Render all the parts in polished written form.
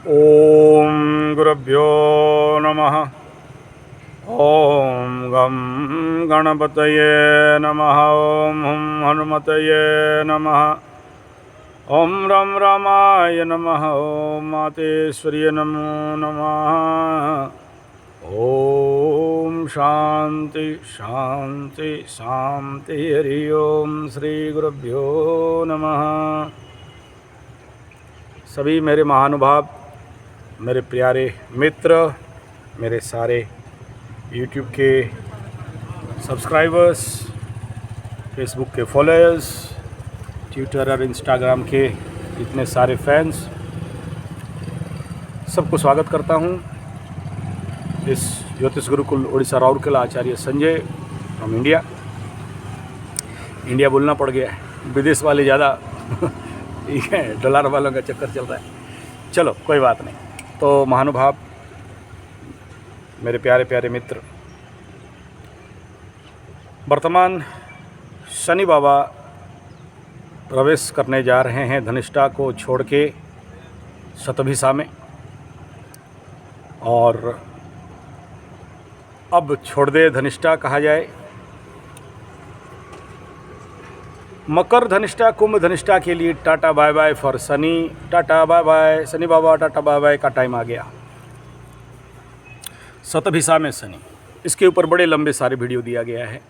ओम गुरुभ्यो नमः। ओम गं गणपतये नमः। ओम हुं हनुमतये नमः। ओम रं रामाय नमः। ओम मातेश्वर्यै नमो नमः। ओम शांति शांति शांति। हरि ओम श्री गुरुभ्यो नमः। सभी मेरे महानुभाव, मेरे प्यारे मित्र, मेरे सारे YouTube के सब्सक्राइबर्स, फेसबुक के फॉलोअर्स, ट्विटर और इंस्टाग्राम के इतने सारे फैंस, सबको स्वागत करता हूँ इस ज्योतिष गुरुकुल उड़ीसा राउरकेला आचार्य संजय फ्रॉम इंडिया। इंडिया बोलना पड़ गया है, विदेश वाले ज़्यादा ठीक है, डॉलर वालों का चक्कर चल रहा है। चलो कोई बात नहीं। तो महानुभाव, मेरे प्यारे प्यारे मित्र, वर्तमान शनि बाबा प्रवेश करने जा रहे हैं धनिष्ठा को छोड़ के शतभिषा में, और अब छोड़ दे धनिष्ठा कहा जाए। मकर धनिष्ठा, कुंभ धनिष्ठा के लिए tata bye bye for Shani. Tata bye bye Shani बाबा, टाटा बाय बाय का टाइम आ गया। शतभिषा में शनि, इसके ऊपर बड़े लंबे सारे वीडियो दिया गया है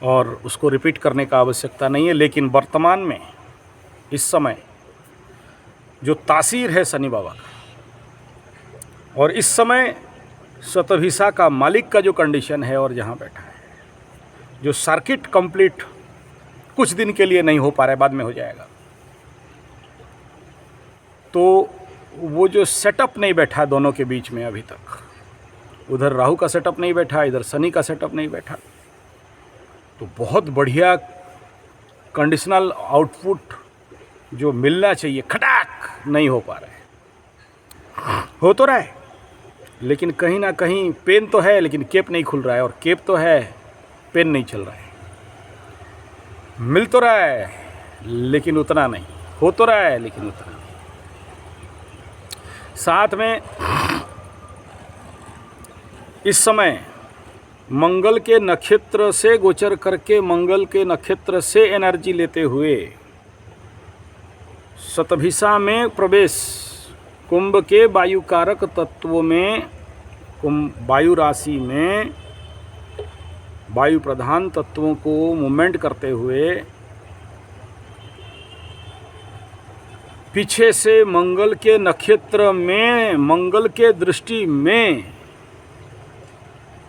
और उसको रिपीट करने का आवश्यकता नहीं है। लेकिन वर्तमान में इस समय जो तासीर है शनि बाबा का, और इस समय शतभिषा का मालिक का जो कंडीशन है और जहाँ बैठा है, जो सर्किट कंप्लीट कुछ दिन के लिए नहीं हो पा रहा है, बाद में हो जाएगा, तो वो जो सेटअप नहीं बैठा दोनों के बीच में अभी तक, उधर राहु का सेटअप नहीं बैठा, इधर शनि का सेटअप नहीं बैठा, तो बहुत बढ़िया कंडीशनल आउटपुट जो मिलना चाहिए खटाक नहीं हो पा रहा है। हो तो रहा है, लेकिन कहीं ना कहीं पेन तो है, लेकिन केप नहीं खुल रहा है, और केप तो है, पेन नहीं चल रहा है। मिल तो रहा है लेकिन उतना नहीं, हो तो रहा है लेकिन उतना नहीं। साथ में इस समय मंगल के नक्षत्र से गोचर करके, मंगल के नक्षत्र से एनर्जी लेते हुए शतभिषा में प्रवेश, कुंभ के वायु कारक तत्वों में, वायु राशि में वायु प्रधान तत्वों को मूवमेंट करते हुए पीछे से मंगल के नक्षत्र में, मंगल के दृष्टि में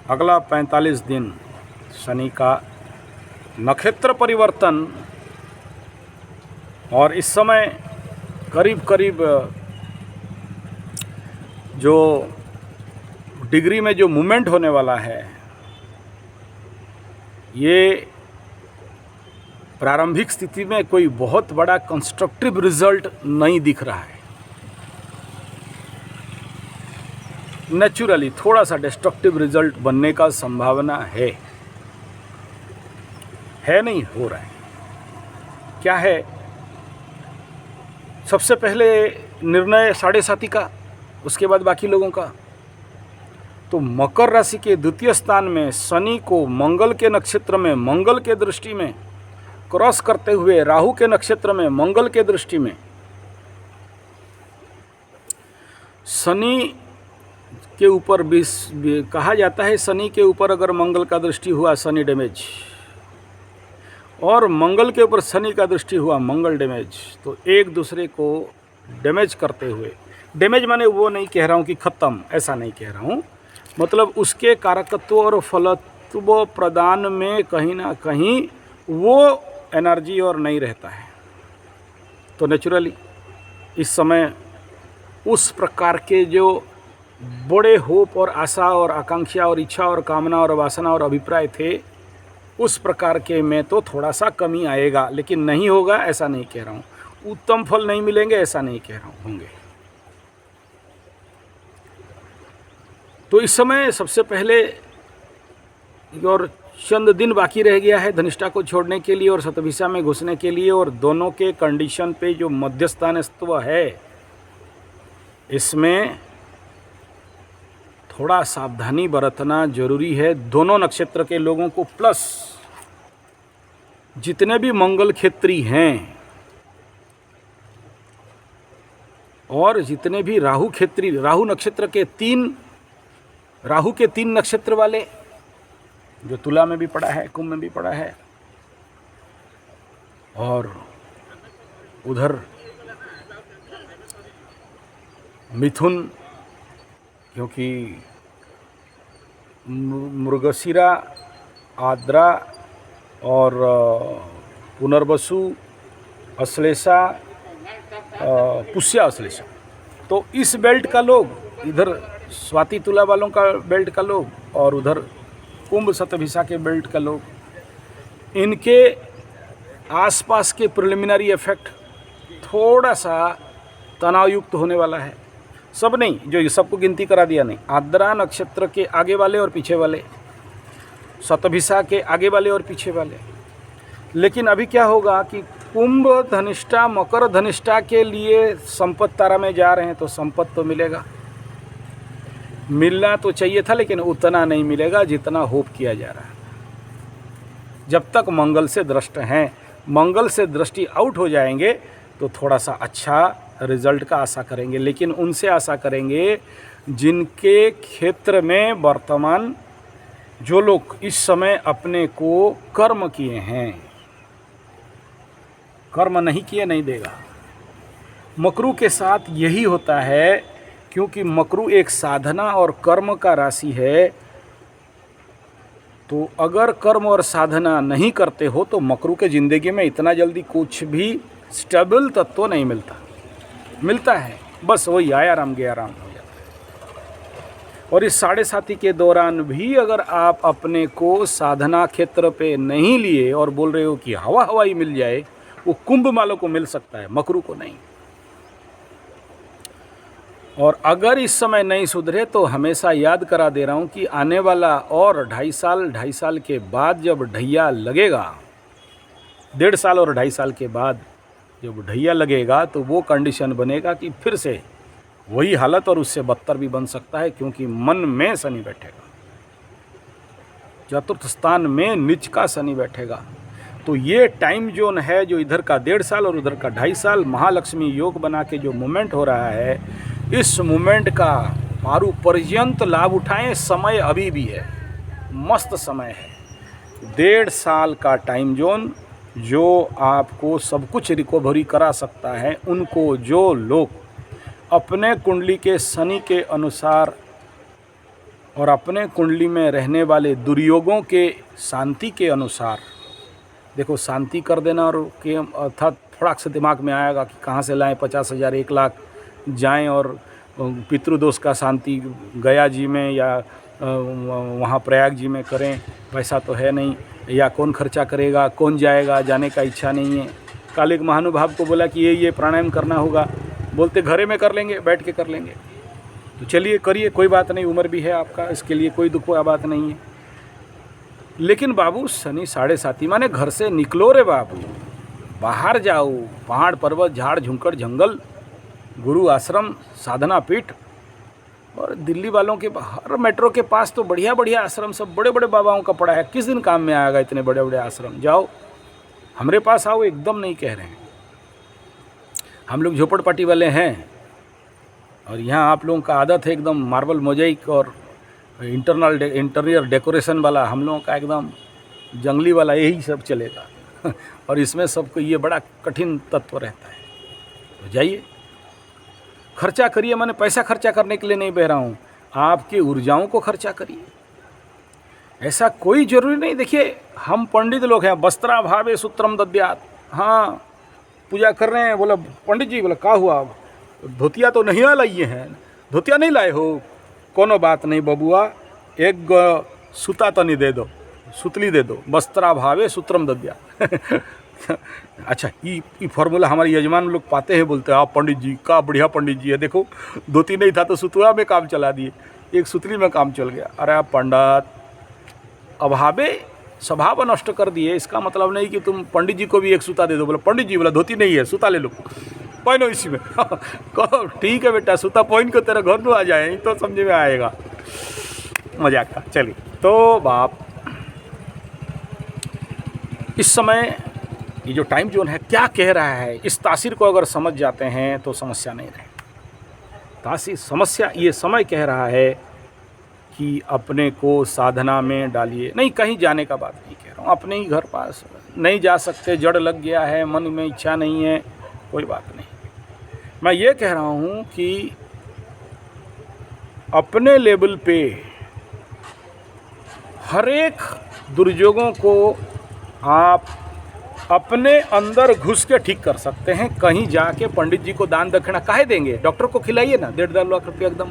अगला 45 दिन शनि का नक्षत्र परिवर्तन, और इस समय करीब करीब जो डिग्री में जो मूवमेंट होने वाला है, ये प्रारंभिक स्थिति में कोई बहुत बड़ा कंस्ट्रक्टिव रिजल्ट नहीं दिख रहा है। नेचुरली थोड़ा सा डिस्ट्रक्टिव रिजल्ट बनने का संभावना है, नहीं हो रहा है। क्या है? सबसे पहले निर्णय 7.5 का, उसके बाद बाकी लोगों का। तो मकर राशि के द्वितीय स्थान में शनि को मंगल के नक्षत्र में, मंगल के दृष्टि में क्रॉस करते हुए, राहु के नक्षत्र में, मंगल के दृष्टि में, शनि के ऊपर कहा जाता है, शनि के ऊपर अगर मंगल का दृष्टि हुआ शनि डैमेज, और मंगल के ऊपर शनि का दृष्टि हुआ मंगल डैमेज, तो एक दूसरे को डैमेज करते हुए, डैमेज माने वो नहीं कह रहा हूँ कि ख़त्म, ऐसा नहीं कह रहा हूँ, मतलब उसके कारकत्व और फलत्व प्रदान में कहीं ना कहीं वो एनर्जी और नहीं रहता है। तो नेचुरली इस समय उस प्रकार के जो बड़े होप और आशा और आकांक्षा और इच्छा और कामना और वासना और अभिप्राय थे, उस प्रकार के में तो थोड़ा सा कमी आएगा, लेकिन नहीं होगा ऐसा नहीं कह रहा हूँ। उत्तम फल नहीं मिलेंगे ऐसा नहीं कह रहा हूँ, होंगे। तो इस समय सबसे पहले, और चंद दिन बाकी रह गया है धनिष्ठा को छोड़ने के लिए और शतभिषा में घुसने के लिए, और दोनों के कंडीशन पे जो मध्यस्थानत्व है इसमें थोड़ा सावधानी बरतना जरूरी है दोनों नक्षत्र के लोगों को, प्लस जितने भी मंगल क्षेत्री हैं और जितने भी राहु क्षेत्री, राहु नक्षत्र के राहु के 3 नक्षत्र वाले, जो तुला में भी पड़ा है, कुंभ में भी पड़ा है, और उधर मिथुन, क्योंकि मृगशिरा, आद्रा और पुनर्वसु, अश्लेषा, पुष्या अश्लेषा, तो इस बेल्ट का लोग, इधर स्वाति तुला वालों का बेल्ट का लोग और उधर कुंभ शतभिषा के बेल्ट का लोग, इनके आसपास के प्रिलिमिनरी इफेक्ट थोड़ा सा तनावयुक्त होने वाला है। सब नहीं, जो ये सबको गिनती करा दिया नहीं, आद्रा नक्षत्र के आगे वाले और पीछे वाले, शतभिषा के आगे वाले और पीछे वाले। लेकिन अभी क्या होगा कि कुंभ धनिष्ठा, मकर धनिष्ठा के लिए संपत्ति तारा में जा रहे हैं, तो संपत्ति तो मिलेगा, मिलना तो चाहिए था, लेकिन उतना नहीं मिलेगा जितना होप किया जा रहा है। जब तक मंगल से दृष्ट हैं, मंगल से दृष्टि आउट हो जाएंगे तो थोड़ा सा अच्छा रिजल्ट का आशा करेंगे, लेकिन उनसे आशा करेंगे जिनके क्षेत्र में वर्तमान जो लोग इस समय अपने को कर्म किए हैं। कर्म नहीं किए नहीं देगा। मकरू के साथ यही होता है, क्योंकि मकरू एक साधना और कर्म का राशि है। तो अगर कर्म और साधना नहीं करते हो तो मकरू के ज़िंदगी में इतना जल्दी कुछ भी स्टेबल तत्व नहीं मिलता है, बस वही आया राम गया राम हो जाता है। और इस 7.5 के दौरान भी अगर आप अपने को साधना क्षेत्र पे नहीं लिए और बोल रहे हो कि हवा ही मिल जाए, वो कुंभ वालों को मिल सकता है, मकरू को नहीं। और अगर इस समय नहीं सुधरे तो हमेशा याद करा दे रहा हूँ कि आने वाला और 2.5 साल के बाद जब ढैया लगेगा, 1.5 साल और 2.5 साल के बाद जब ढैया लगेगा, तो वो कंडीशन बनेगा कि फिर से वही हालत और उससे बदतर भी बन सकता है, क्योंकि मन में शनि बैठेगा, चतुर्थ स्थान में नीच का शनि बैठेगा। तो ये टाइम जोन है जो इधर का 1.5 साल और उधर का 2.5 साल महालक्ष्मी योग बना के जो मूवमेंट हो रहा है, इस मूवमेंट का पारू पर्यंत लाभ उठाएं। समय अभी भी है, मस्त समय है। 1.5 साल का टाइम जोन जो आपको सब कुछ रिकवरी करा सकता है। उनको जो लोग अपने कुंडली के शनि के अनुसार और अपने कुंडली में रहने वाले दुर्योगों के शांति के अनुसार, देखो शांति कर देना और के अर्थात फटाक से दिमाग में आएगा कि कहाँ से लाएं 50,000 1 लाख जाएं और पितृदोष का शांति गया जी में या वहाँ प्रयाग जी में करें, पैसा तो है नहीं, या कौन खर्चा करेगा, कौन जाएगा, जाने का इच्छा नहीं है। कल एक महानुभाव को बोला कि ये प्राणायाम करना होगा, बोलते घरे में कर लेंगे, बैठ के कर लेंगे। तो चलिए करिए, कोई बात नहीं, उम्र भी है आपका, इसके लिए कोई दुख की बात नहीं है। लेकिन बाबू शनि 7.5 माने घर से निकलो रे बाबू, बाहर जाओ, पहाड़ पर्वत झाड़ झुंकर जंगल, गुरु आश्रम, साधना पीठ। और दिल्ली वालों के हर मेट्रो के पास तो बढ़िया बढ़िया आश्रम सब बड़े बड़े बाबाओं का पड़ा है। किस दिन काम में आएगा इतने बड़े बड़े आश्रम? जाओ हमारे पास आओ, एकदम नहीं कह रहे हैं। हम लोग झोपड़पट्टी वाले हैं और यहाँ आप लोगों का आदत है एकदम मार्बल मोजाइक और इंटीरियर डेकोरेशन वाला, हम लोगों का एकदम जंगली वाला, यही सब चलेगा। और इसमें सबको ये बड़ा कठिन तत्व रहता है। तो जाइए खर्चा करिए, मैंने पैसा खर्चा करने के लिए नहीं बह रहा हूँ, आपकी ऊर्जाओं को खर्चा करिए। ऐसा कोई जरूरी नहीं। देखिए हम पंडित लोग हैं, वस्त्राभावे सूत्रम दद्यात्। हाँ पूजा कर रहे हैं, बोला पंडित जी, बोला क्या हुआ, धोतिया तो नहीं लाइए हैं, धोतिया नहीं लाए हो, कोनो बात नहीं बबुआ, एक सूता तो नहीं दे दो, सुतली दे दो, वस्त्राभावे सूत्रम दद्यात्। अच्छा ये फॉर्मूला हमारे यजमान लोग पाते हैं, बोलते हैं आप पंडित जी का बढ़िया पंडित जी है, देखो धोती नहीं था तो सुतुआ में काम चला दिए, एक सुतली में काम चल गया। अरे आप पंडित, अभावे स्वभाव नष्ट कर दिए। इसका मतलब नहीं कि तुम पंडित जी को भी एक सूता दे दो, बोला पंडित जी, बोला धोती नहीं है सूता ले लो। पहनो इसी में कहो ठीक है बेटा सूता पहन के तेरे घर में आ जाए तो समझ में आएगा। मजाक था। चलिए तो बाप इस समय ये जो टाइम जोन है क्या कह रहा है, इस तासीर को अगर समझ जाते हैं तो समस्या नहीं रहे। तासीर समस्या ये समय कह रहा है कि अपने को साधना में डालिए। नहीं कहीं जाने का बात नहीं कह रहा हूँ, अपने ही घर पास नहीं जा सकते, जड़ लग गया है, मन में इच्छा नहीं है, कोई बात नहीं। मैं ये कह रहा हूँ कि अपने लेवल पे हर एक दुर्योगों को आप अपने अंदर घुस के ठीक कर सकते हैं। कहीं जाके पंडित जी को दान दक्षिणा काहे देंगे, डॉक्टर को खिलाइए ना 1.5 लाख रुपया एकदम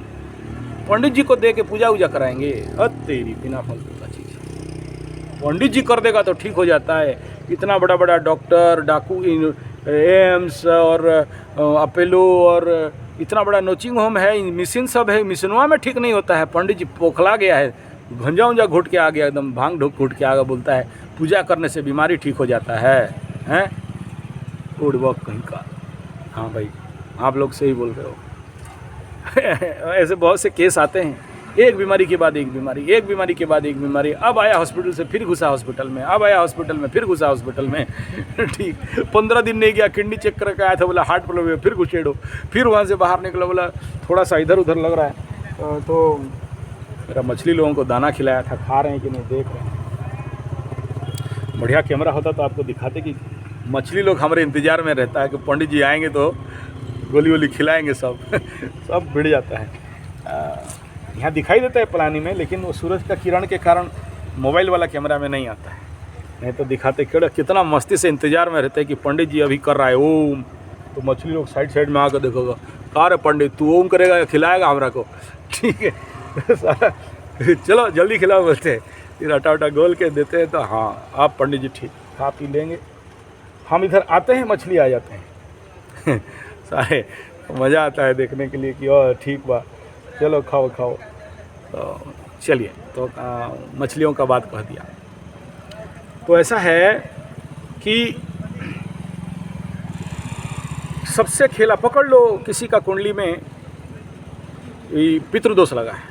पंडित जी को दे के पूजा वूजा कराएंगे। तेरी बिना फालतू का चीज़ पंडित जी कर देगा तो ठीक हो जाता है। इतना बड़ा बड़ा डॉक्टर डाकू एम्स और अपेलो और इतना बड़ा नर्सिंग होम है, मिशन सब है, मिशनवा में ठीक नहीं होता है। पंडित जी पोखला गया है, भंजा उंजा घुट के आ गया, एकदम भांग ढोक घुट के आ गया, बोलता है पूजा करने से बीमारी ठीक हो जाता है। हैं उड़वक कहीं का। हाँ भाई आप लोग सही बोल रहे हो। ऐसे बहुत से केस आते हैं, एक बीमारी के बाद एक बीमारी, एक बीमारी के बाद एक बीमारी। अब आया हॉस्पिटल से फिर घुसा हॉस्पिटल में, अब आया हॉस्पिटल में फिर घुसा हॉस्पिटल में। ठीक 15 दिन नहीं गया, किडनी चेक करके आया था, बोला हार्ट प्रॉब्लम है, फिर घुसेड़ो। फिर वहाँ से बाहर निकला, बोला थोड़ा सा इधर उधर लग रहा है। तो मेरा मछली लोगों को दाना खिलाया था, खा रहे हैं कि नहीं देख रहे हैं। बढ़िया कैमरा होता तो आपको दिखाते कि मछली लोग हमारे इंतज़ार में रहता है कि पंडित जी आएंगे तो गोली वोली खिलाएंगे। सब सब भिड़ जाता है। यहाँ दिखाई देता है पलानी में, लेकिन वो सूरज का किरण के कारण मोबाइल वाला कैमरा में नहीं आता है। नहीं तो दिखाते कितना मस्ती से इंतज़ार में रहते हैं कि पंडित जी अभी कर रहा है ओम। तो मछली लोग साइड साइड में आकर देखोगा, कहा रे पंडित तू ओम करेगा या खिलाएगा हमरा को। ठीक है सारा चलो जल्दी खिलाओ बोलते हैं, फिर आटा उटा गोल के देते हैं। तो हाँ आप पंडित जी ठीक खा पी लेंगे। हम इधर आते हैं मछली आ जाते हैं। सारे मज़ा आता है देखने के लिए कि और ठीक बा चलो खाओ खाओ। तो चलिए तो मछलियों का बात कह दिया। तो ऐसा है कि सबसे खेला पकड़ लो, किसी का कुंडली में पितृदोष लगा है,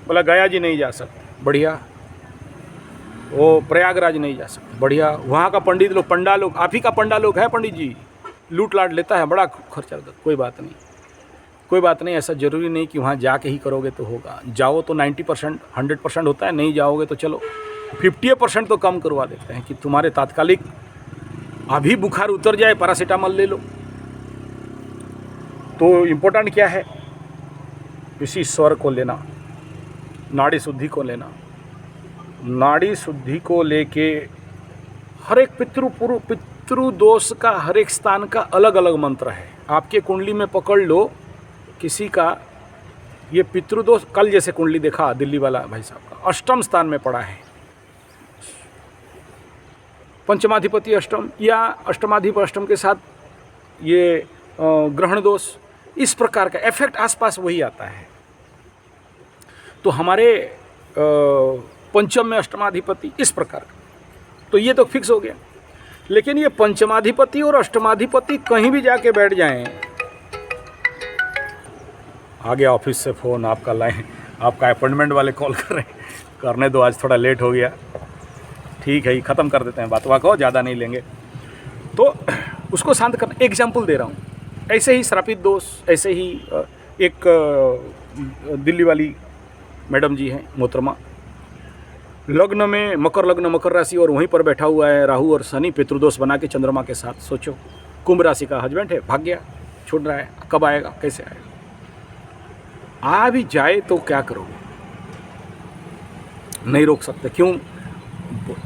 बोला गया जी नहीं जा सकते, बढ़िया। वो प्रयागराज नहीं जा सकते, बढ़िया। वहाँ का पंडित लोग पंडा लोग, आप ही का पंडा लोग है पंडित जी, लूट लाट लेता है, बड़ा खर्चा होता है। कोई बात नहीं, कोई बात नहीं, ऐसा ज़रूरी नहीं कि वहाँ जाके ही करोगे तो होगा। जाओ तो 90% 100% होता है, नहीं जाओगे तो चलो 50% तो कम करवा देते हैं कि तुम्हारे तात्कालिक अभी बुखार उतर जाए पैरासीटामोल ले लो। तो इम्पोर्टेंट क्या है, इसी स्वर को लेना, नाड़ी शुद्धि को लेना। नाड़ी शुद्धि को लेके हर एक पितृदोष का हर एक स्थान का अलग अलग मंत्र है। आपके कुंडली में पकड़ लो किसी का ये पितृदोष, कल जैसे कुंडली देखा दिल्ली वाला भाई साहब का, अष्टम स्थान में पड़ा है, पंचमाधिपति अष्टम या अष्टमाधिपति अष्टम के साथ ये ग्रहण दोष, इस प्रकार का इफेक्ट आसपास वही आता है। तो हमारे पंचम में अष्टमाधिपति इस प्रकार का, तो ये तो फिक्स हो गया। लेकिन ये पंचमाधिपति और अष्टमाधिपति कहीं भी जाके बैठ जाएं, आ गया ऑफिस से फ़ोन, आपका लाइन, आपका अपॉइंटमेंट वाले कॉल कर रहे हैं, करने दो, आज थोड़ा लेट हो गया, ठीक है, ख़त्म कर देते हैं बात को, ज़्यादा नहीं लेंगे। तो उसको शांत करना, एग्जाम्पल दे रहा हूँ। ऐसे ही श्रापित दोष, ऐसे ही एक दिल्ली वाली मैडम जी हैं मोहतरमा, लग्न में मकर लग्न, मकर राशि, और वहीं पर बैठा हुआ है राहु और शनि पितृदोष बना के चंद्रमा के साथ। सोचो कुंभ राशि का हस्बैंड है, भाग गया, छूट रहा है, कब आएगा, कैसे आएगा, आ भी जाए तो क्या करोगे, नहीं रोक सकते। क्यों?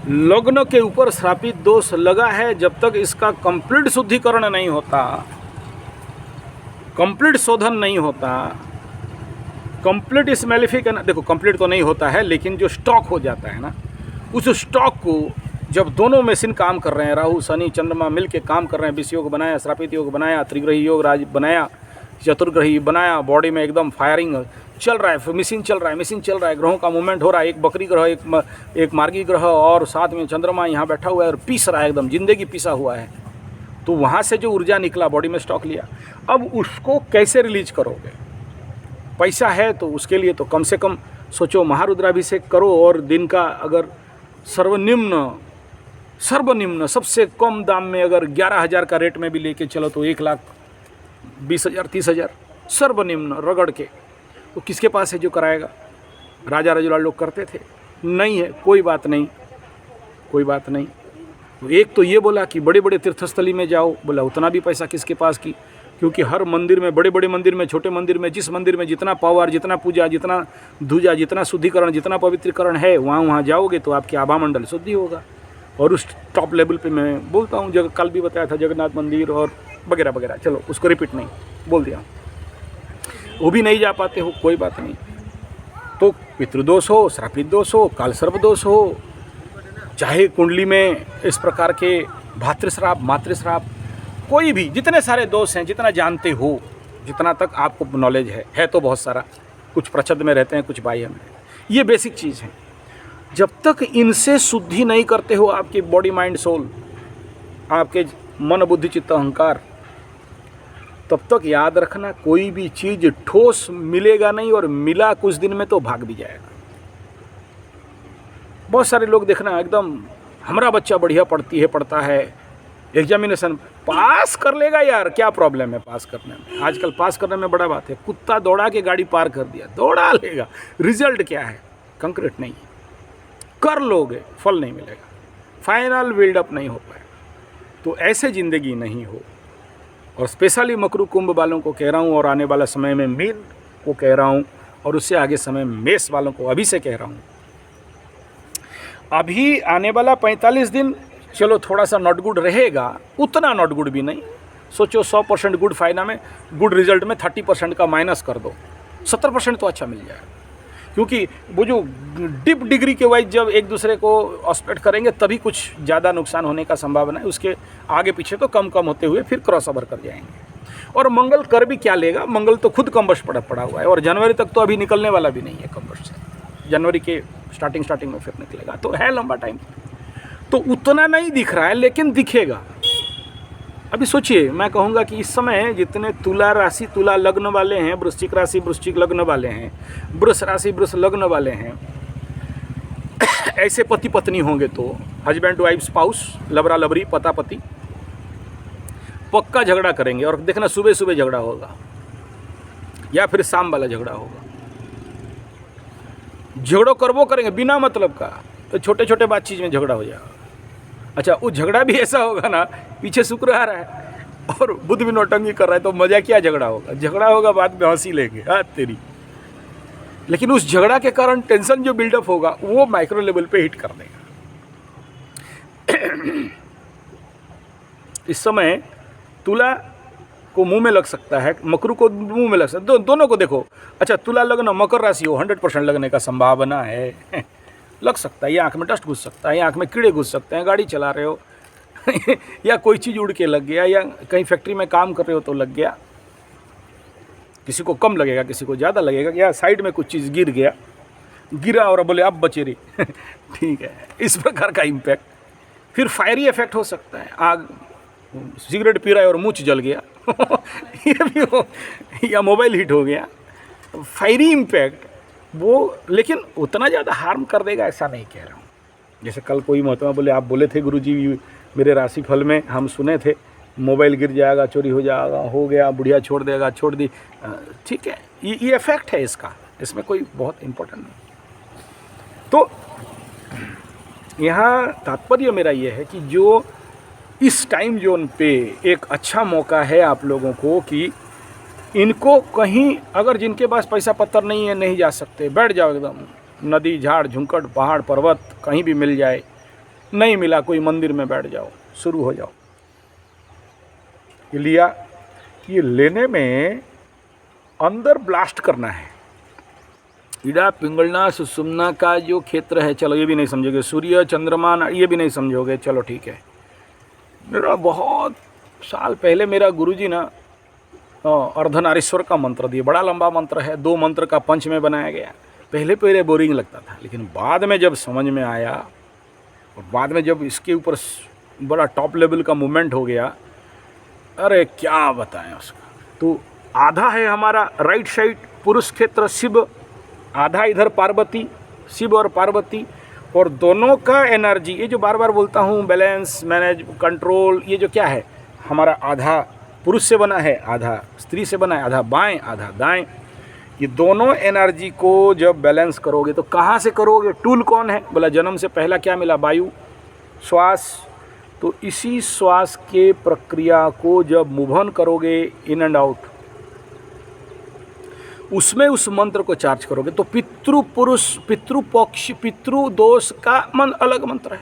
लग्न के ऊपर श्रापित दोष लगा है, जब तक इसका कंप्लीट शुद्धिकरण नहीं होता, कंप्लीट शोधन नहीं होता, कंप्लीट इस मेलिफिक, देखो कंप्लीट तो नहीं होता है, लेकिन जो स्टॉक हो जाता है ना, उस स्टॉक को जब दोनों मशीन काम कर रहे हैं, राहु शनि चंद्रमा मिल के काम कर रहे हैं, विष योग बनाया, श्रापित योग बनाया, त्रिग्रही योग राज बनाया, चतुर्ग्रही बनाया, बॉडी में एकदम फायरिंग चल रहा है, मशीन चल रहा है, मशीन चल रहा है, ग्रहों का मूवमेंट हो रहा है, एक बकरी ग्रह, एक मार्गी ग्रह, और साथ में चंद्रमा यहाँ बैठा हुआ है और पीस रहा है, एकदम जिंदगी पीसा हुआ है। तो वहाँ से जो ऊर्जा निकला बॉडी में स्टॉक लिया, अब उसको कैसे रिलीज करोगे? पैसा है तो उसके लिए तो कम से कम सोचो महारुद्राभिषेक करो और दिन का अगर सर्वनिम्न सबसे कम दाम में अगर 11,000 का रेट में भी लेके चलो तो 1,20,000 30,000 सर्वनिम्न रगड़ के, तो किसके पास है जो कराएगा? राजा रजवाड़ लोग करते थे, नहीं है, कोई बात नहीं। तो एक तो ये बोला कि बड़े बड़े तीर्थस्थली में जाओ, बोला उतना भी पैसा किसके पास की, क्योंकि हर मंदिर में, बड़े बड़े मंदिर में, छोटे मंदिर में, जिस मंदिर में जितना पावर, जितना पूजा, जितना धूजा, जितना शुद्धिकरण, जितना पवित्रीकरण है, वहाँ जाओगे तो आपके आभा मंडल शुद्धि होगा। और उस टॉप लेवल पे मैं बोलता हूँ, कल भी बताया था जगन्नाथ मंदिर और वगैरह वगैरह, चलो उसको रिपीट नहीं बोल दिया, वो भी नहीं जा पाते हो, कोई बात नहीं। तो पितृदोष हो, श्रापित दोष हो, काल सर्प दोष हो, चाहे कुंडली में इस प्रकार के भातृश्राप, मातृश्राप, कोई भी, जितने सारे दोष हैं, जितना जानते हो, जितना तक आपको नॉलेज है तो बहुत सारा, कुछ प्रच्छद में रहते हैं, कुछ बाह्य में, ये बेसिक चीज़ है। जब तक इनसे शुद्धि नहीं करते हो आपकी बॉडी माइंड सोल, आपके मन बुद्धि चित्त अहंकार, तब तक याद रखना कोई भी चीज़ ठोस मिलेगा नहीं, और मिला कुछ दिन में तो भाग भी जाएगा। बहुत सारे लोग देखना एकदम, हमारा बच्चा बढ़िया पढ़ता है, एग्जामिनेशन पास कर लेगा, यार क्या प्रॉब्लम है पास करने में? आजकल पास करने में बड़ा बात है, कुत्ता दौड़ा के गाड़ी पार कर दिया, दौड़ा लेगा, रिजल्ट क्या है? कंक्रीट नहीं है। कर लोगे, फल नहीं मिलेगा, फाइनल बिल्डअप नहीं हो पाएगा। तो ऐसे ज़िंदगी नहीं हो। और स्पेशली मकरू कुंभ वालों को कह रहा हूँ, और आने वाला समय में मीन को कह रहा हूँ, और उससे आगे समय में मेष वालों को अभी से कह रहा हूँ। अभी आने वाला 45 दिन चलो थोड़ा सा नॉट गुड रहेगा, उतना नॉट गुड भी नहीं। सोचो 100% गुड फायदा में, गुड रिजल्ट में 30% का माइनस कर दो, 70% तो अच्छा मिल जाएगा। क्योंकि वो जो डिप डिग्री के वाइज जब एक दूसरे को ऑस्पेक्ट करेंगे तभी कुछ ज़्यादा नुकसान होने का संभावना है, उसके आगे पीछे तो कम कम होते हुए फिर क्रॉस ओवर कर जाएंगे। और मंगल कर भी क्या लेगा? मंगल तो खुद कम्बस्ट पड़ा हुआ है, और जनवरी तक तो अभी निकलने वाला भी नहीं है कम्बस्ट से, जनवरी के स्टार्टिंग में फिर निकलेगा, तो है लंबा टाइम। तो उतना नहीं दिख रहा है, लेकिन दिखेगा। अभी सोचिए, मैं कहूँगा कि इस समय जितने तुला राशि तुला लग्न वाले हैं, वृश्चिक राशि वृश्चिक लग्न वाले हैं, वृष राशि वृष लग्न वाले हैं, ऐसे पति पत्नी होंगे तो हस्बैंड वाइफ स्पाउस, लबरा लबरी, पता पति, पक्का झगड़ा करेंगे। और देखना सुबह सुबह झगड़ा होगा या फिर शाम वाला झगड़ा होगा। झगड़ो करबो करेंगे बिना मतलब का, तो छोटे छोटे बात चीज़ में झगड़ा हो जाएगा। अच्छा, वो झगड़ा भी ऐसा होगा ना, पीछे शुक्र आ रहा है और बुध भी नौटंकी कर रहा है, तो मजा क्या झगड़ा होगा? झगड़ा होगा बाद में हंसी लेंगे, हाँ तेरी। लेकिन उस झगड़ा के कारण टेंशन जो बिल्डअप होगा वो माइक्रो लेवल पे हिट कर देगा। इस समय तुला को मुंह में लग सकता है, मकरू को मुंह में लग सकता है, दोनों को देखो। अच्छा, तुला लगना मकर राशि हो, 100% लगने का संभावना है, लग सकता है, या आँख में डस्ट घुस सकता है, या आँख में कीड़े घुस सकते हैं, गाड़ी चला रहे हो या कोई चीज़ उड़ के लग गया, या कहीं फैक्ट्री में काम कर रहे हो तो लग गया। किसी को कम लगेगा, किसी को ज़्यादा लगेगा, या साइड में कुछ चीज़ गिरा और बोले अब बचे रही ठीक है, इस प्रकार का इम्पैक्ट। फिर फायरी इफेक्ट हो सकता है, आग, सिगरेट पी रहा है और मुँह जल गया ये भी हो, या मोबाइल हिट हो गया, फायरी इम्पैक्ट वो। लेकिन उतना ज़्यादा हार्म कर देगा ऐसा नहीं कह रहा हूँ। जैसे कल कोई महात्मा बोले, आप बोले थे गुरुजी मेरे राशिफल में, हम सुने थे मोबाइल गिर जाएगा, चोरी हो जाएगा, हो गया, बुढ़िया छोड़ देगा, छोड़ दी, ठीक है, ये इफेक्ट है इसका, इसमें कोई बहुत इम्पोर्टेंट नहीं। तो यहाँ तात्पर्य मेरा ये है कि जो इस टाइम जोन पे एक अच्छा मौका है आप लोगों को कि इनको कहीं, अगर जिनके पास पैसा पत्थर नहीं है, नहीं जा सकते, बैठ जाओ एकदम, नदी झाड़ झुंकट पहाड़ पर्वत कहीं भी मिल जाए, नहीं मिला कोई मंदिर में बैठ जाओ, शुरू हो जाओ। ये लिया, ये लेने में अंदर ब्लास्ट करना है। इड़ा पिंगलना सुषुम्ना का जो क्षेत्र है, चलो ये भी नहीं समझोगे, सूर्य चंद्रमा ये भी नहीं समझोगे, चलो ठीक है। मेरा बहुत साल पहले मेरा गुरुजी ना अर्धनारीश्वर का मंत्र दिए, बड़ा लंबा मंत्र है, 2 मंत्र का पंच में बनाया गया। पहले बोरिंग लगता था, लेकिन बाद में जब समझ में आया, और बाद में जब इसके ऊपर बड़ा टॉप लेवल का मूवमेंट हो गया, अरे क्या बताएं उसका। तो आधा है हमारा राइट साइड पुरुष क्षेत्र शिव, आधा इधर पार्वती, शिव और पार्वती, और दोनों का एनर्जी, ये जो बार बार बोलता हूँ बैलेंस, मैनेज, कंट्रोल, ये जो क्या है हमारा, आधा पुरुष से बना है, आधा स्त्री से बना है, आधा बाएं आधा दाएं। ये दोनों एनर्जी को जब बैलेंस करोगे तो कहाँ से करोगे? टूल कौन है? बोला जन्म से पहला क्या मिला? वायु, श्वास। तो इसी श्वास के प्रक्रिया को जब मूवन करोगे इन एंड आउट, उसमें उस मंत्र को चार्ज करोगे तो पितृ पुरुष, पितृ पक्ष, पितृ दोष का अलग मंत्र है,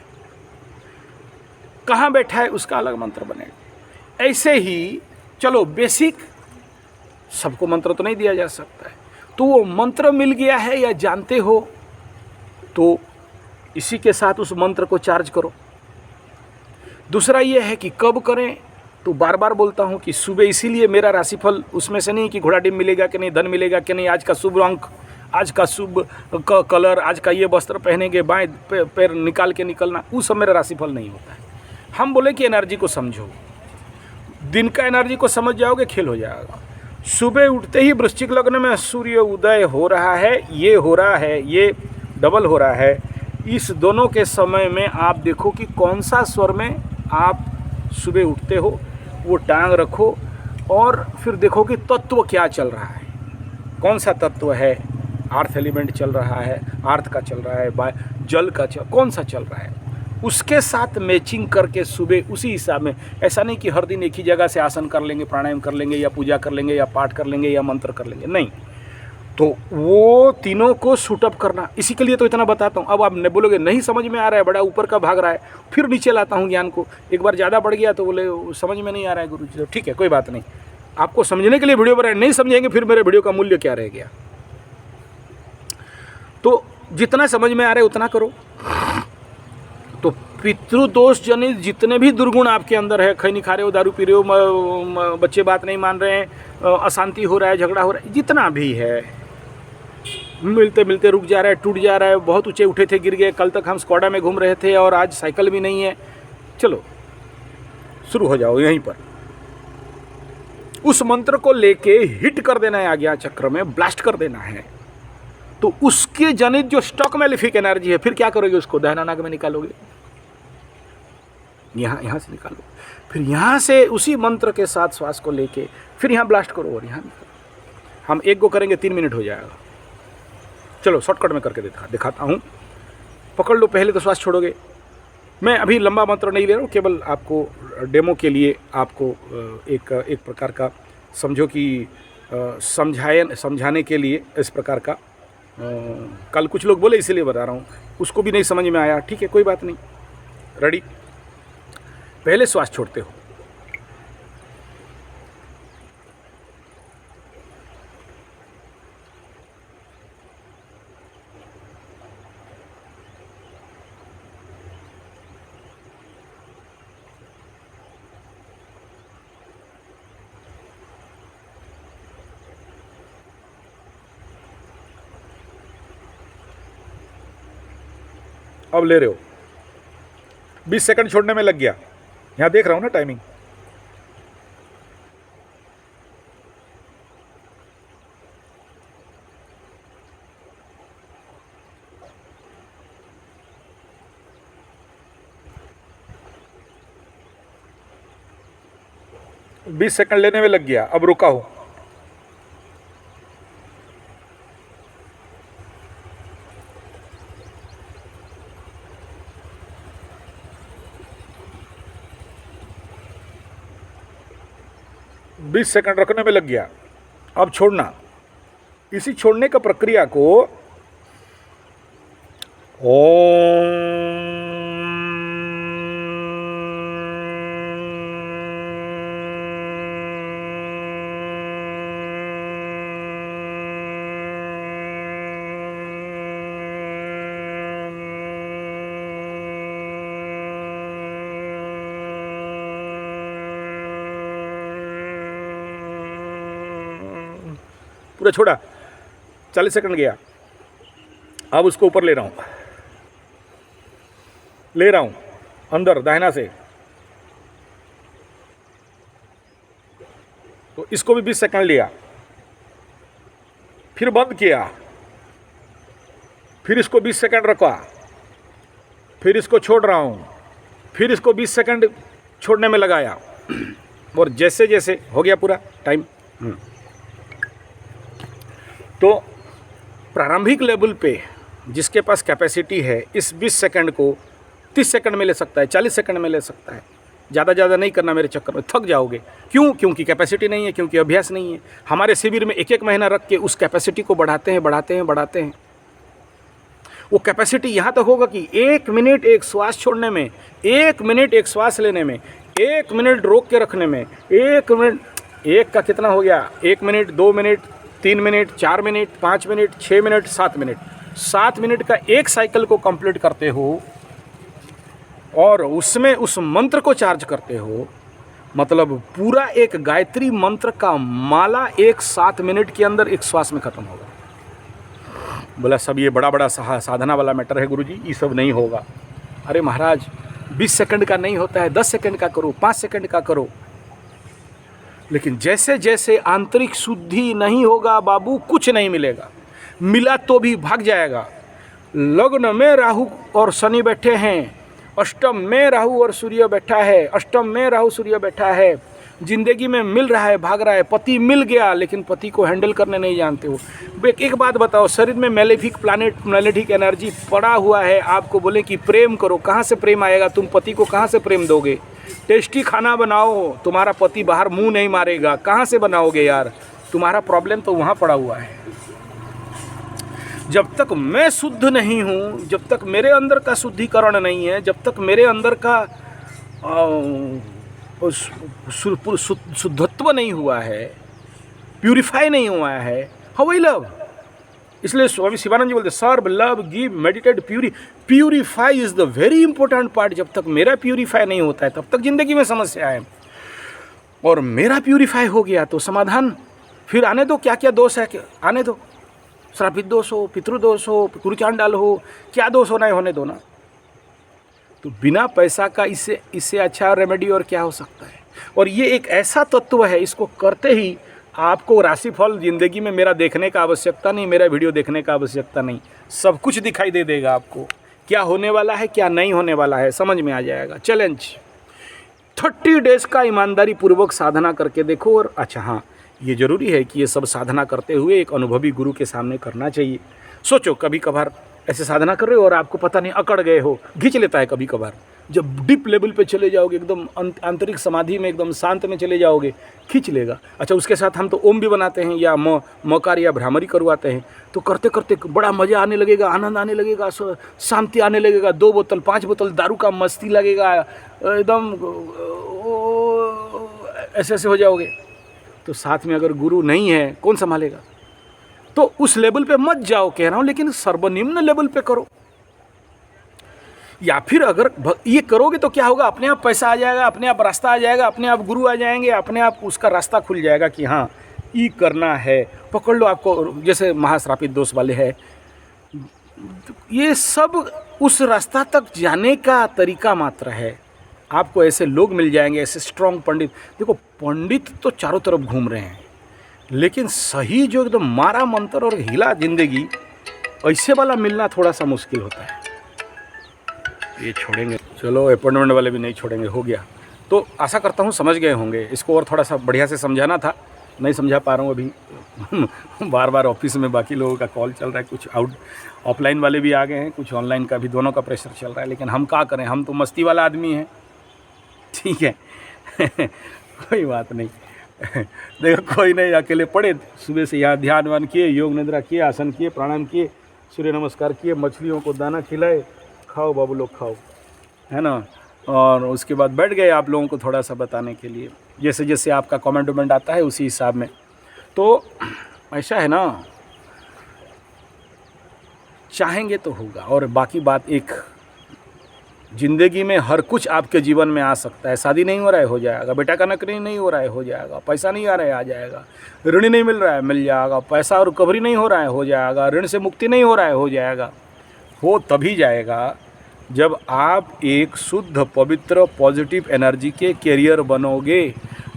कहाँ बैठा है उसका अलग मंत्र बनेगा। ऐसे ही चलो बेसिक, सबको मंत्र तो नहीं दिया जा सकता है, तो वो मंत्र मिल गया है या जानते हो तो इसी के साथ उस मंत्र को चार्ज करो। दूसरा ये है कि कब करें, तो बार बार बोलता हूँ कि सुबह, इसीलिए मेरा राशिफल उसमें से नहीं कि घोड़ा डिम मिलेगा कि नहीं, धन मिलेगा कि नहीं, आज का शुभ अंक, आज का शुभ कलर, आज का ये वस्त्र पहनेंगे, बाएं पैर निकाल के निकलना, वो सब मेरा राशिफल नहीं होता है। हम बोले कि एनर्जी को समझो, दिन का एनर्जी को समझ जाओगे, खेल हो जाएगा। सुबह उठते ही वृश्चिक लग्न में सूर्य उदय हो रहा है, ये हो रहा है, ये डबल हो रहा है, इस दोनों के समय में आप देखो कि कौन सा स्वर में आप सुबह उठते हो, वो टांग रखो और फिर देखो कि तत्व क्या चल रहा है, कौन सा तत्व है, अर्थ एलिमेंट चल रहा है, अर्थ का चल रहा है, जल का कौन सा चल रहा है, उसके साथ मैचिंग करके सुबह उसी हिसाब में। ऐसा नहीं कि हर दिन एक ही जगह से आसन कर लेंगे, प्राणायाम कर लेंगे, या पूजा कर लेंगे, या पाठ कर लेंगे, या मंत्र कर लेंगे, नहीं। तो वो तीनों को सूटअप करना, इसी के लिए तो इतना बताता हूँ। अब आप नहीं बोलोगे नहीं समझ में आ रहा है, बड़ा ऊपर का भाग रहा है, फिर नीचे लाता हूँ ज्ञान को। एक बार ज़्यादा बढ़ गया तो बोले समझ में नहीं आ रहा है गुरु जी, तो ठीक है कोई बात नहीं, आपको समझने के लिए वीडियो बनाए, नहीं समझेंगे फिर मेरे वीडियो का मूल्य क्या रह गया। तो जितना समझ में आ रहा है उतना करो। तो पितृदोष जनित जितने भी दुर्गुण आपके अंदर है, खैनी खा रहे हो, दारू पी रहे हो, बच्चे बात नहीं मान रहे हैं, अशांति हो रहा है, झगड़ा हो रहा है, जितना भी है, मिलते मिलते रुक जा रहा है, टूट जा रहा है, बहुत ऊंचे उठे थे गिर गए, कल तक हम स्कॉडा में घूम रहे थे और आज साइकिल भी नहीं है, चलो शुरू हो जाओ यहीं पर। उस मंत्र को लेके हिट कर देना है, आज्ञा चक्र में ब्लास्ट कर देना है। तो उसके जनित जो स्टॉक मैलिफिक एनर्जी है, फिर क्या करोगे? उसको दाहिना नाक में निकालोगे, यहाँ से निकालो, फिर यहाँ से उसी मंत्र के साथ श्वास को लेके फिर यहाँ ब्लास्ट करो और यहाँ निकालो। हम एक गो करेंगे, 3 मिनट हो जाएगा। चलो शॉर्टकट में करके दिखाता हूँ। पकड़ लो, पहले तो श्वास छोड़ोगे। मैं अभी लंबा मंत्र नहीं ले रहा हूँ, केवल आपको डेमो के लिए, आपको एक प्रकार का समझो कि समझाने के लिए इस प्रकार का। कल कुछ लोग बोले इसीलिए बता रहा हूँ, उसको भी नहीं समझ में आया, ठीक है कोई बात नहीं। रेडी? पहले श्वास छोड़ते हो, अब ले रहे हो, 20 सेकंड छोड़ने में लग गया, यहाँ देख रहा हूँ ना टाइमिंग। बीस सेकंड लेने में लग गया, अब रुका हूँ। बीस सेकंड रखने में लग गया, अब छोड़ना। इसी छोड़ने का प्रक्रिया को पूरा छोड़ा, 40 सेकंड गया। अब उसको ऊपर ले रहा हूँ अंदर दाहिना से, तो इसको भी 20 सेकंड लिया, फिर बंद किया, फिर इसको 20 सेकंड रखा, फिर इसको छोड़ रहा हूँ, फिर इसको 20 सेकंड छोड़ने में लगाया, और जैसे जैसे हो गया पूरा टाइम। तो प्रारंभिक लेवल पे जिसके पास कैपेसिटी है, इस 20 सेकंड को 30 सेकंड में ले सकता है, 40 सेकंड में ले सकता है। ज़्यादा नहीं करना, मेरे चक्कर में थक जाओगे। क्यों? क्योंकि कैपेसिटी नहीं है, क्योंकि अभ्यास नहीं है। हमारे शिविर में 1-1 महीना रख के उस कैपेसिटी को बढ़ाते हैं। वो कैपेसिटी यहाँ तक होगा कि 1 मिनट एक श्वास छोड़ने में, 1 मिनट एक श्वास लेने में, 1 मिनट रोक के रखने में, 1 मिनट, एक का कितना हो गया, 1 minute, 2 minute, 3 minute, 4 minute, 5 minute, 6 minute, 7 minute, 7 minute का एक साइकिल को कंप्लीट करते हो और उसमें उस मंत्र को चार्ज करते हो। मतलब पूरा एक गायत्री मंत्र का माला एक 7 मिनट के अंदर एक श्वास में खत्म होगा। बोला सब ये बड़ा साधना वाला मैटर है गुरुजी, ये सब नहीं होगा। अरे महाराज 20 सेकंड का नहीं होता है, 10 सेकंड का करो, 5 सेकंड का करो। लेकिन जैसे जैसे आंतरिक शुद्धि नहीं होगा बाबू, कुछ नहीं मिलेगा। मिला तो भी भाग जाएगा। लग्न में राहु और शनि बैठे हैं, अष्टम में राहु और सूर्य बैठा है, अष्टम में राहु सूर्य बैठा है। जिंदगी में मिल रहा है, भाग रहा है, पति मिल गया लेकिन पति को हैंडल करने नहीं जानते हो। एक बात बताओ, शरीर में मैलेफिक प्लानेट, मैलेफिक एनर्जी पड़ा हुआ है, आपको बोले कि प्रेम करो, कहाँ से प्रेम आएगा? तुम पति को कहाँ से प्रेम दोगे? टेस्टी खाना बनाओ, तुम्हारा पति बाहर मुंह नहीं मारेगा, कहाँ से बनाओगे यार? तुम्हारा प्रॉब्लम तो वहाँ पड़ा हुआ है। जब तक मैं शुद्ध नहीं हूँ, जब तक मेरे अंदर का शुद्धिकरण नहीं है, जब तक मेरे अंदर का शुद्धत्व नहीं हुआ है, प्यूरिफाई नहीं हुआ है, हाउ आई लव। इसलिए स्वामी शिवानंद जी बोलते serve, love, give, meditate, purify is the very important part. जब तक मेरा प्यूरिफाई नहीं होता है तब तक जिंदगी में समस्या है, और मेरा प्यूरिफाई हो गया तो समाधान। फिर आने दो, क्या क्या दोष है आने दो, श्रापित दोष हो, पितृदोष हो, कुरुचांडाल हो, क्या दोष होना है होने दो ना। तो बिना पैसा का इससे अच्छा रेमेडी और क्या हो सकता है। और ये एक ऐसा तत्व है, इसको करते ही आपको राशिफल जिंदगी में मेरा देखने का आवश्यकता नहीं, मेरा वीडियो देखने का आवश्यकता नहीं, सब कुछ दिखाई दे देगा आपको। क्या होने वाला है, क्या नहीं होने वाला है, समझ में आ जाएगा। चैलेंज 30 डेज का ईमानदारी पूर्वक साधना करके देखो। और अच्छा हाँ, ये ज़रूरी है कि ये सब साधना करते हुए एक अनुभवी गुरु के सामने करना चाहिए। सोचो कभी कभार ऐसे साधना कर रहे हो और आपको पता नहीं अकड़ गए हो, खींच लेता है कभी कभार। जब डीप लेवल पे चले जाओगे, एकदम आंतरिक समाधि में, एकदम शांत में चले जाओगे, खींच लेगा। अच्छा, उसके साथ हम तो ओम भी बनाते हैं या मकार या भ्रामरी करवाते हैं, तो करते करते बड़ा मज़ा आने लगेगा, आनंद आने लगेगा, शांति आने लगेगा। 2 बोतल 5 बोतल दारू का मस्ती लगेगा, एकदम ऐसे हो जाओगे। तो साथ में अगर गुरु नहीं है कौन संभालेगा? तो उस लेवल पे मत जाओ कह रहा हूँ, लेकिन सर्वनिम्न लेवल पे करो। या फिर अगर ये करोगे तो क्या होगा, अपने आप पैसा आ जाएगा, अपने आप रास्ता आ जाएगा, अपने आप गुरु आ जाएंगे, अपने आप उसका रास्ता खुल जाएगा कि हाँ ये करना है, पकड़ लो। आपको जैसे महाश्रापित दोष वाले है, ये सब उस रास्ता तक जाने का तरीका मात्र है। आपको ऐसे लोग मिल जाएंगे, ऐसे स्ट्रॉन्ग पंडित। देखो पंडित तो चारों तरफ घूम रहे हैं, लेकिन सही जो एकदम मारा मंत्र और हिला जिंदगी, ऐसे वाला मिलना थोड़ा सा मुश्किल होता है। ये छोड़ेंगे, चलो अपॉइंटमेंट वाले भी नहीं छोड़ेंगे, हो गया। तो आशा करता हूँ समझ गए होंगे। इसको और थोड़ा सा बढ़िया से समझाना था, नहीं समझा पा रहा हूँ अभी। बार बार ऑफिस में बाकी लोगों का कॉल चल रहा है, कुछ ऑफलाइन वाले भी आ गए हैं, कुछ ऑनलाइन का भी, दोनों का प्रेशर चल रहा है। लेकिन हम क्या करें, हम तो मस्ती वाला आदमी हैं, ठीक है। कोई बात नहीं। देखो कोई नहीं, अकेले पड़े सुबह से यहाँ ध्यान वान किए, योग निद्रा किए, आसन किए, प्राणायाम किए, सूर्य नमस्कार किए, मछलियों को दाना खिलाए, खाओ बाबू लोग खाओ, है ना। और उसके बाद बैठ गए आप लोगों को थोड़ा सा बताने के लिए, जैसे जैसे आपका कमेंट वमेंट आता है उसी हिसाब में। तो ऐसा है ना, चाहेंगे तो होगा। और बाकी बात, एक ज़िंदगी में हर कुछ आपके जीवन में आ सकता है। शादी नहीं हो रहा है, हो जाएगा। बेटा का नौकरी नहीं हो रहा है, हो जाएगा। पैसा नहीं आ रहा है, आ जाएगा। ऋण नहीं मिल रहा है, मिल जाएगा। पैसा और रिकवरी नहीं हो रहा है, हो जाएगा। ऋण से मुक्ति नहीं हो रहा है, हो जाएगा। हो तभी जाएगा जब आप एक शुद्ध, पवित्र, पॉजिटिव एनर्जी के कैरियर बनोगे।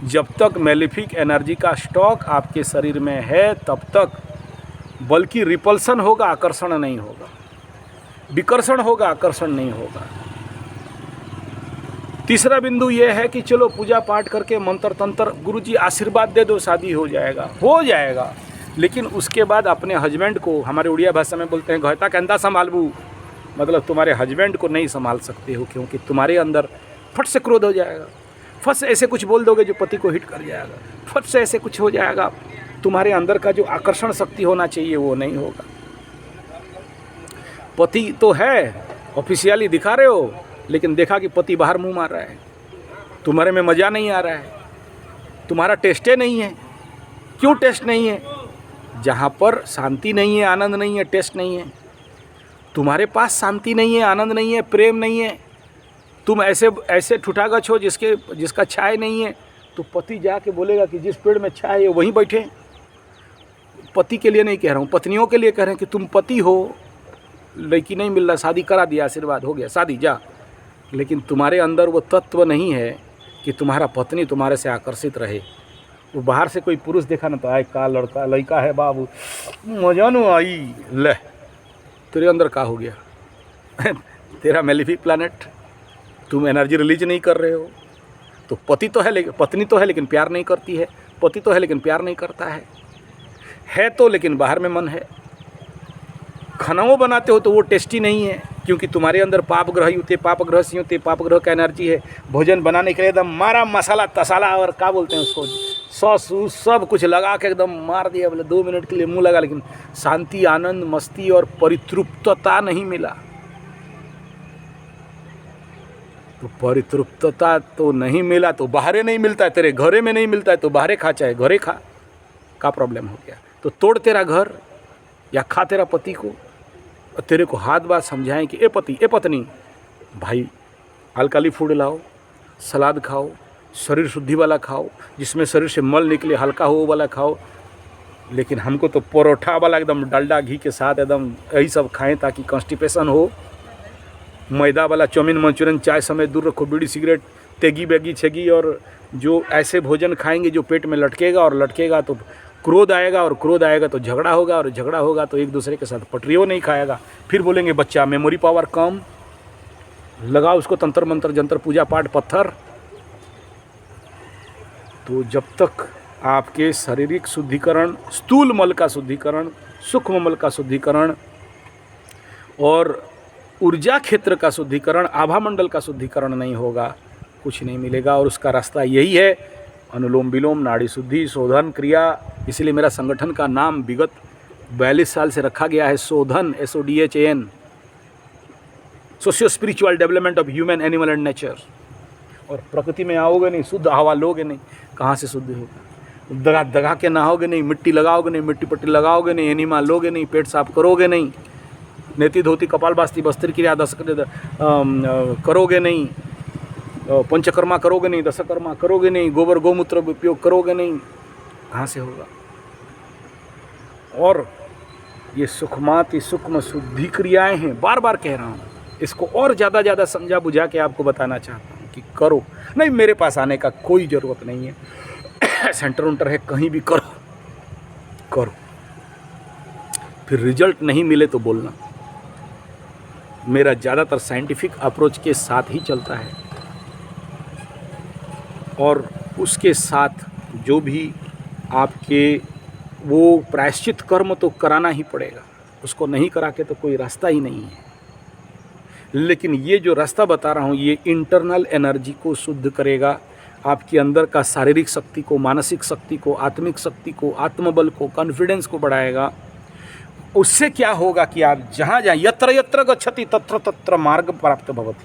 जब तक मेलेफिक एनर्जी का स्टॉक आपके शरीर में है तब तक, बल्कि रिपल्सन होगा, आकर्षण नहीं होगा। विकर्षण होगा, आकर्षण नहीं होगा। तीसरा बिंदु यह है कि चलो पूजा पाठ करके मंत्र तंत्र, गुरुजी आशीर्वाद दे दो, शादी हो जाएगा। लेकिन उसके बाद अपने हस्बैंड को, हमारे उड़िया भाषा में बोलते हैं घोता कहता संभालबू, मतलब तुम्हारे हस्बैंड को नहीं संभाल सकते हो, क्योंकि तुम्हारे अंदर फट से क्रोध हो जाएगा। फट से ऐसे कुछ बोल दोगे जो पति को हिट कर जाएगा। फट से ऐसे कुछ हो जाएगा, तुम्हारे अंदर का जो आकर्षण शक्ति होना चाहिए वो नहीं होगा। पति तो है, ऑफिशियली दिखा रहे हो, लेकिन देखा कि पति बाहर मुंह मार रहा है, तुम्हारे में मज़ा नहीं आ रहा है, तुम्हारा टेस्टे नहीं है। क्यों टेस्ट नहीं है? जहाँ पर शांति नहीं है, आनंद नहीं है, टेस्ट नहीं है। तुम्हारे पास शांति नहीं है, आनंद नहीं है, प्रेम नहीं है, तुम ऐसे ठुठागछ हो जिसका छाया नहीं है, तो पति जाके बोलेगा कि जिस पेड़ में छाया है वहीं बैठे। पति के लिए नहीं कह रहा हूँ, पत्नियों के लिए कह रहे हैं कि तुम पति हो, लड़की नहीं मिल रहा, शादी करा दिया, आशीर्वाद हो गया, शादी जा। लेकिन तुम्हारे अंदर वो तत्व नहीं है कि तुम्हारा पत्नी तुम्हारे से आकर्षित रहे। वो बाहर से कोई पुरुष देखा ना तो आए का लड़का है बाबू, मजा न आई, ले तेरे अंदर का हो गया तेरा मेलेफिक प्लैनेट, तुम एनर्जी रिलीज नहीं कर रहे हो। तो पति तो है लेकिन, पत्नी तो है लेकिन प्यार नहीं करती है, पति तो है लेकिन प्यार नहीं करता है तो लेकिन बाहर में मन है। खानाओं बनाते हो तो वो टेस्टी नहीं है, क्योंकि तुम्हारे अंदर पाप ग्रह युते, पाप ग्रह से युते, पाप ग्रह का एनर्जी है। भोजन बनाने के लिए एकदम मारा मसाला तसाला और क्या बोलते हैं उसको, सॉस सब कुछ लगा के एकदम मार दिया, बोले 2 मिनट के लिए मुंह लगा, लेकिन शांति, आनंद, मस्ती और परितृप्तता नहीं मिला। तो परितृप्तता तो नहीं मिला तो बाहरे नहीं मिलता है, तेरे घरे में नहीं मिलता है तो बाहरे खा, चाहे घरे खा, का प्रॉब्लम हो गया। तो तोड़ तेरा घर या खा तेरा पति को, तेरे को हाथ बात समझाएं कि ए पति ए पत्नी भाई अल्काली फूड लाओ, सलाद खाओ, शरीर शुद्धि वाला खाओ, जिसमें शरीर से मल निकले हल्का हो वो वाला खाओ। लेकिन हमको तो परोठा वाला एकदम डालडा घी के साथ एकदम यही सब खाएं ताकि कॉन्स्टिपेशन हो। मैदा वाला चाउमीन मंचूरियन चाय समय दूर रखो, बीड़ी सिगरेट तेगी बेगी छेगी, और जो ऐसे भोजन खाएंगे जो पेट में लटकेगा, और लटकेगा तो क्रोध आएगा, और क्रोध आएगा तो झगड़ा होगा, और झगड़ा होगा तो एक दूसरे के साथ पटरियों नहीं खाएगा। फिर बोलेंगे बच्चा मेमोरी पावर कम, लगाओ उसको तंत्र मंत्र जंत्र पूजा पाठ पत्थर। तो जब तक आपके शारीरिक शुद्धिकरण, स्थूल मल का शुद्धिकरण, सूक्ष्म मल का शुद्धिकरण और ऊर्जा क्षेत्र का शुद्धिकरण, आभा मंडल का शुद्धिकरण नहीं होगा, कुछ नहीं मिलेगा। और उसका रास्ता यही है, अनुलोम विलोम, नाड़ी शुद्धि, शोधन क्रिया। इसलिए मेरा संगठन का नाम विगत 42 साल से रखा गया है शोधन, SODHAN, socio spiritual development of human, animal and nature. और प्रकृति में आओगे नहीं, शुद्ध हवा लोगे नहीं, कहाँ से शुद्ध होगा? दगा के नहाओगे नहीं, मिट्टी लगाओगे नहीं, मिट्टी पट्टी लगाओगे नहीं, एनिमा लोगे नहीं, पेट साफ करोगे नहीं, नेति धोती कपाल बास्ती वस्त्र क्रिया करोगे नहीं, पंचकर्मा करोगे नहीं, दशकर्मा करोगे नहीं, गोबर गोमूत्र उपयोग करोगे नहीं, कहाँ से होगा? और ये सूक्ष्माति सूक्ष्म शुद्धि क्रियाएँ हैं, बार बार कह रहा हूँ। इसको और ज़्यादा समझा बुझा के आपको बताना चाहता हूँ कि करो। नहीं, मेरे पास आने का कोई ज़रूरत नहीं है, सेंटर उंटर है, कहीं भी करो। फिर रिजल्ट नहीं मिले तो बोलना। मेरा ज़्यादातर साइंटिफिक अप्रोच के साथ ही चलता है, और उसके साथ जो भी आपके वो प्रायश्चित कर्म तो कराना ही पड़ेगा, उसको नहीं करा के तो कोई रास्ता ही नहीं है। लेकिन ये जो रास्ता बता रहा हूँ, ये इंटरनल एनर्जी को शुद्ध करेगा, आपके अंदर का शारीरिक शक्ति को, मानसिक शक्ति को, आत्मिक शक्ति को, आत्मबल को, कॉन्फिडेंस को बढ़ाएगा। उससे क्या होगा कि आप जहाँ जहाँ यत्र यत्र गच्छति तत्र तत्र मार्ग प्राप्त भवति,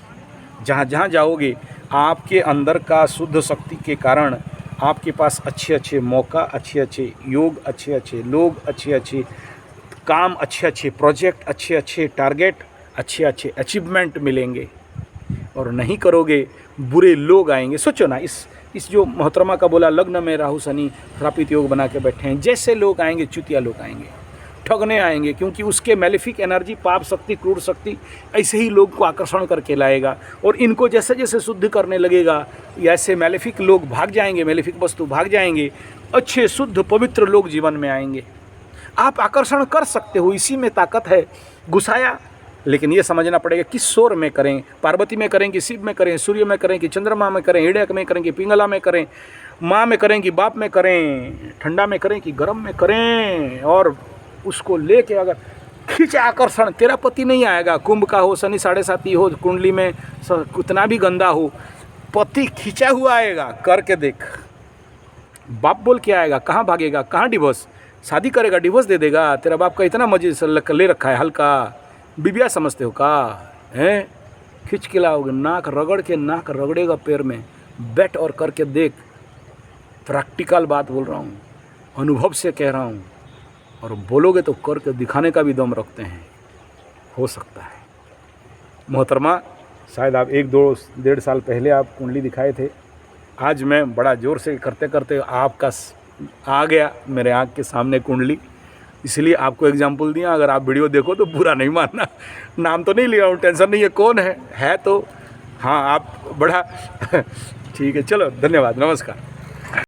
जहाँ जहाँ जाओगे आपके अंदर का शुद्ध शक्ति के कारण आपके पास अच्छे मौका, अच्छे योग, अच्छे लोग, अच्छे काम, अच्छे प्रोजेक्ट, अच्छे टारगेट, अच्छे अचीवमेंट मिलेंगे। और नहीं करोगे, बुरे लोग आएंगे। सोचो ना, इस जो मोहतरमा का बोला लग्न में राहु शनि श्रापित योग बना के बैठे हैं, जैसे लोग आएंगे चुतिया लोग आएंगे, ठगने आएंगे, क्योंकि उसके मैलेफिक एनर्जी, पाप शक्ति, क्रूर शक्ति ऐसे ही लोग को आकर्षण करके लाएगा। और इनको जैसे जैसे शुद्ध करने लगेगा, ऐसे मैलेफिक लोग भाग जाएंगे, मैलेफिक वस्तु भाग जाएंगे, अच्छे शुद्ध पवित्र लोग जीवन में आएंगे। आप आकर्षण कर सकते हो, इसी में ताकत है। गुस्साया, लेकिन ये समझना पड़ेगा किस शोर में करें, पार्वती में करें कि शिव में करें, सूर्य में करें कि चंद्रमा में करें, हिड़क में करें कि पिंगला में करें, माँ में करें कि बाप में करें, ठंडा में करें कि गर्म में करें। और उसको लेके अगर खींचा आकर्षण, तेरा पति नहीं आएगा, कुंभ का हो, शनि 7.5 हो, कुंडली में कितना भी गंदा हो, पति खींचा हुआ आएगा। करके देख, बाप बोल के आएगा, कहाँ भागेगा, कहाँ डिवोर्स, शादी करेगा डिवोर्स दे देगा। तेरा बाप का इतना मजे से ले रखा है, हल्का बिबिया समझते हो का हैं? खींच के लाओगे, नाक रगड़ के, नाक रगड़ेगा पैर में। बैठ और करके देख, प्रैक्टिकल बात बोल रहा हूँ, अनुभव से कह रहा हूँ। और बोलोगे तो करके दिखाने का भी दम रखते हैं, हो सकता है। मोहतरमा, शायद आप 1-2-1.5 साल पहले आप कुंडली दिखाए थे, आज मैं बड़ा ज़ोर से करते करते आपका आ गया मेरे आँख के सामने कुंडली, इसलिए आपको एग्जाम्पल दिया। अगर आप वीडियो देखो तो बुरा नहीं मानना, नाम तो नहीं लिया हूँ, टेंशन नहीं है, कौन है तो हाँ, आप बड़ा ठीक है। चलो, धन्यवाद, नमस्कार।